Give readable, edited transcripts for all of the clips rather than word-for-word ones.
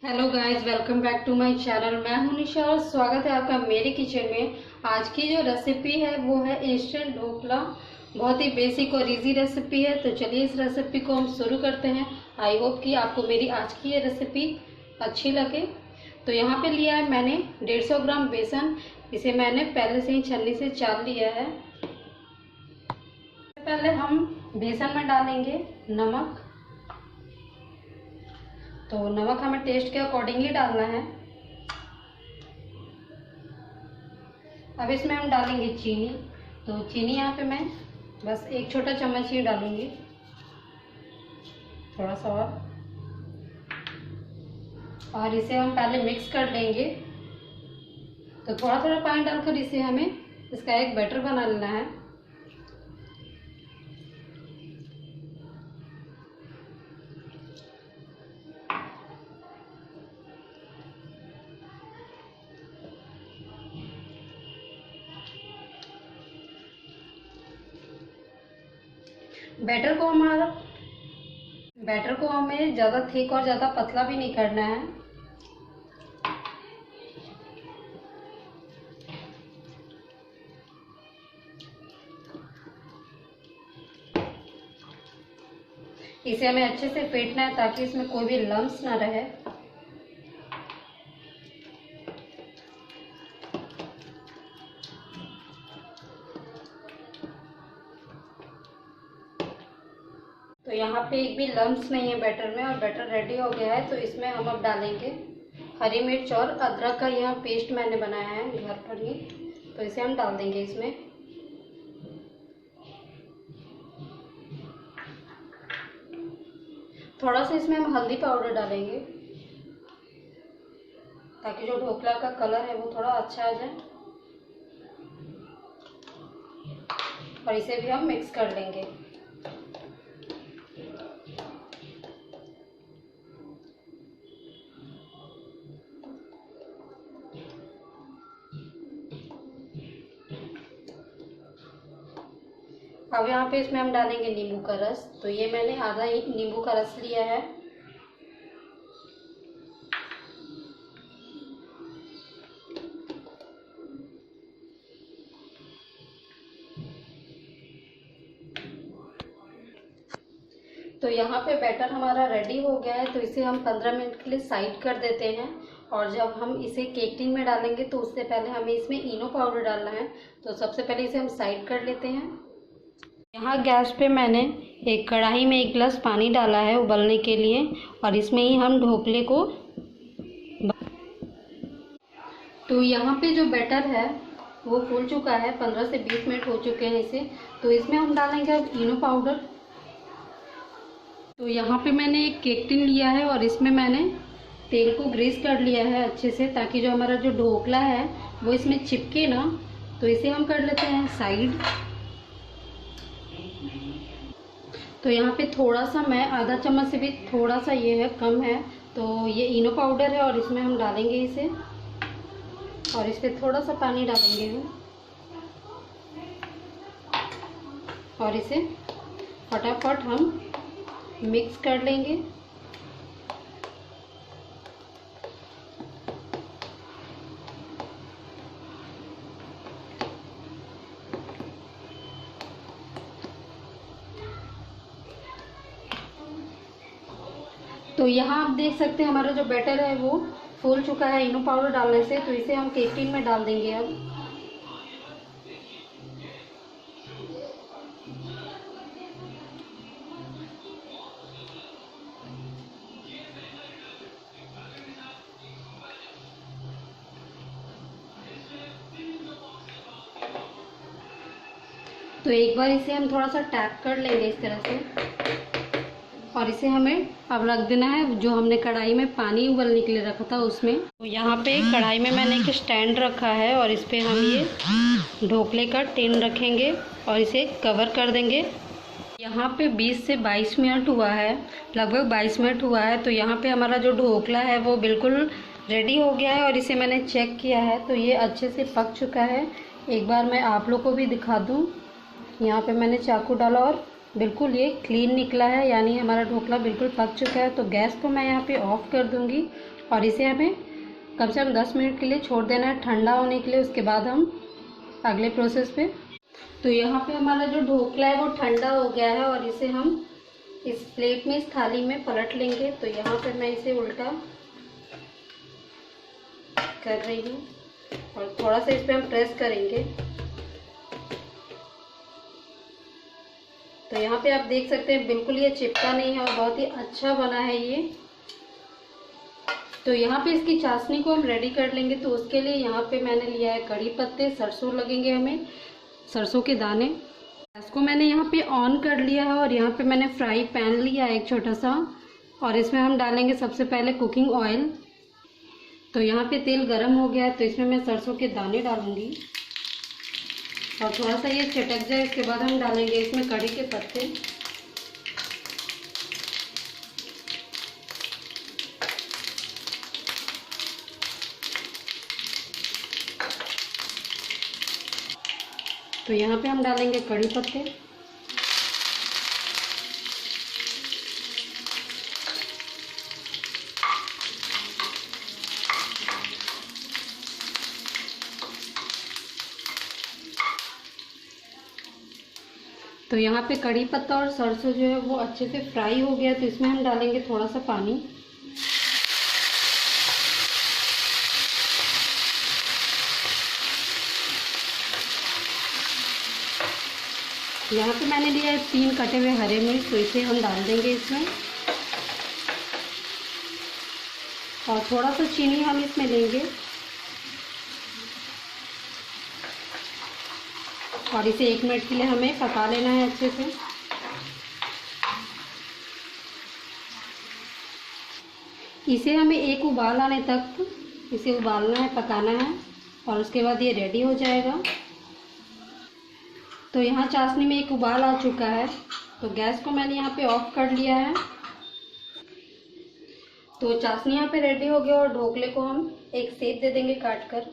Hello guys, welcome back to my channel. मैं हूं निशा और स्वागत है आपका मेरे किचन में। आज की जो रेसिपी है वो है इंस्टेंट ढोकला। बहुत ही बेसिक और इजी रेसिपी है, तो चलिए इस रेसिपी को हम शुरू करते हैं। आई होप कि आपको मेरी आज की ये रेसिपी अच्छी लगे। तो यहाँ पे लिया है मैंने 150 ग्राम बेसन। इसे मैंने पहले से ही छन्नी से चाल लिया है। पहले हम बेसन में डालेंगे नमक। तो नमक हमें टेस्ट के अकॉर्डिंग ही डालना है। अब इसमें हम डालेंगे चीनी। तो चीनी यहाँ पे मैं बस 1 छोटा चम्मच ही डालूंगी, थोड़ा सा और इसे हम पहले मिक्स कर लेंगे। तो थोड़ा थोड़ा पानी डालकर इसे हमें इसका एक बैटर बना लेना है। बैटर को हमें ज़्यादा थिक और ज़्यादा पतला भी नहीं करना है। इसे हमें अच्छे से फेंटना है ताकि इसमें कोई भी लम्स ना रहे। तो यहाँ पे एक भी लम्स नहीं है बैटर में और बैटर रेडी हो गया है। तो इसमें हम अब डालेंगे हरी मिर्च और अदरक का यह पेस्ट मैंने बनाया है घर पर ही। तो इसे हम डाल देंगे इसमें। थोड़ा सा इसमें हम हल्दी पाउडर डालेंगे ताकि जो ढोकला का कलर है वो थोड़ा अच्छा आ जाए। और इसे भी हम मिक्स कर लेंगे। अब यहाँ पे इसमें हम डालेंगे नींबू का रस। तो ये मैंने आधा नींबू का रस लिया है। तो यहाँ पे बैटर हमारा रेडी हो गया है। तो इसे हम 15 मिनट के लिए साइड कर देते हैं। और जब हम इसे केक टिन में डालेंगे तो उससे पहले हमें इसमें इनो पाउडर डालना है। तो सबसे पहले इसे हम साइड कर लेते हैं। यहाँ गैस पे मैंने एक कढ़ाई में 1 गिलास पानी डाला है उबलने के लिए, और इसमें ही हम ढोकले को। तो यहाँ पे जो बैटर है वो फूल चुका है, 15 से 20 मिनट हो चुके हैं इसे। तो इसमें हम डालेंगे अब इनो पाउडर। तो यहाँ पे मैंने एक केक टिन लिया है और इसमें मैंने तेल को ग्रीस कर लिया है अच्छे से, ताकि जो हमारा जो ढोकला है वो इसमें चिपके ना। तो इसे हम कर लेते हैं साइड। तो यहाँ पे थोड़ा सा, मैं आधा चम्मच से भी थोड़ा सा ये है, कम है। तो ये इनो पाउडर है और इसमें हम डालेंगे इसे, और इस पर थोड़ा सा पानी डालेंगे हम, और इसे फटाफट हम मिक्स कर लेंगे। तो यहाँ आप देख सकते हैं हमारा जो बैटर है वो फूल चुका है इनो पाउडर डालने से। तो इसे हम केक टिन में डाल देंगे अब। तो एक बार इसे हम थोड़ा सा टैप कर लेंगे इस तरह से, और इसे हमें अब रख देना है जो हमने कढ़ाई में पानी उबलने के लिए रखा था उसमें। तो यहाँ पे कढ़ाई में मैंने एक स्टैंड रखा है और इस पे हम ये ढोकले का टिन रखेंगे और इसे कवर कर देंगे। यहाँ पे 20 से 22 मिनट हुआ है, लगभग 22 मिनट हुआ है। तो यहाँ पे हमारा जो ढोकला है वो बिल्कुल रेडी हो गया है और इसे मैंने चेक किया है तो ये अच्छे से पक चुका है। एक बार मैं आप लोग को भी दिखा दूँ। यहाँ पे मैंने चाकू डाला और बिल्कुल ये क्लीन निकला है, यानी हमारा ढोकला बिल्कुल पक चुका है। तो गैस को मैं यहाँ पे ऑफ कर दूँगी और इसे हमें कम से कम 10 मिनट के लिए छोड़ देना है ठंडा होने के लिए। उसके बाद हम अगले प्रोसेस पे। तो यहाँ पे हमारा जो ढोकला है वो ठंडा हो गया है और इसे हम इस प्लेट में, इस थाली में पलट लेंगे। तो यहाँ पे मैं इसे उल्टा कर रही हूँ और थोड़ा सा इस पे हम प्रेस करेंगे। तो यहाँ पे आप देख सकते हैं बिल्कुल ये चिपका नहीं है और बहुत ही अच्छा बना है ये। तो यहाँ पे इसकी चाशनी को हम रेडी कर लेंगे। तो उसके लिए यहाँ पे मैंने लिया है कड़ी पत्ते, सरसों लगेंगे हमें, सरसों के दाने। गैस को मैंने यहाँ पे ऑन कर लिया है और यहाँ पे मैंने फ्राई पैन लिया है एक छोटा सा और इसमें हम डालेंगे सबसे पहले कुकिंग ऑयल। तो यहाँ पे तेल गरम हो गया है तो इसमें मैं सरसों के दाने डालूंगी और थोड़ा सा ये चटक जाए इसके बाद हम डालेंगे इसमें कड़ी के पत्ते। तो यहाँ पे हम डालेंगे कड़ी पत्ते। तो यहाँ पे कड़ी पत्ता और सरसों जो है वो अच्छे से फ्राई हो गया तो इसमें हम डालेंगे थोड़ा सा पानी। यहाँ पे मैंने लिया है 3 कटे हुए हरे मिर्च, तो इसे हम डाल देंगे इसमें और थोड़ा सा चीनी हम इसमें लेंगे और इसे 1 मिनट के लिए हमें पका लेना है अच्छे से। इसे हमें एक उबाल आने तक इसे उबालना है, पकाना है और उसके बाद ये रेडी हो जाएगा। तो यहाँ चाशनी में एक उबाल आ चुका है तो गैस को मैंने यहाँ पे ऑफ कर लिया है। तो चाशनी यहाँ पे रेडी हो गया और ढोकले को हम एक शेप दे देंगे काट कर।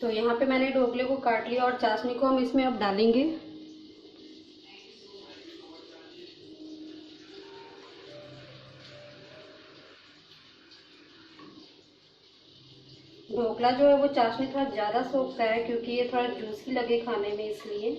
तो यहाँ पे मैंने ढोकले को काट लिया और चाशनी को हम इसमें अब डालेंगे। ढोकला जो है वो चाशनी थोड़ा ज़्यादा सोखता है क्योंकि ये थोड़ा जूसी लगे खाने में, इसलिए।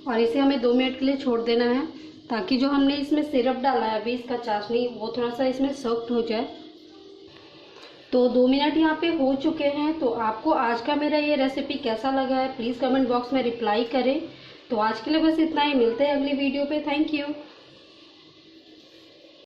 और इसे हमें 2 मिनट के लिए छोड़ देना है ताकि जो हमने इसमें सिरप डाला है अभी इसका चाशनी वो थोड़ा सा इसमें सॉफ्ट हो जाए। तो 2 मिनट यहाँ पे हो चुके हैं। तो आपको आज का मेरा ये रेसिपी कैसा लगा है प्लीज़ कमेंट बॉक्स में रिप्लाई करें। तो आज के लिए बस इतना ही, मिलते हैं अगली वीडियो पे। Thank you.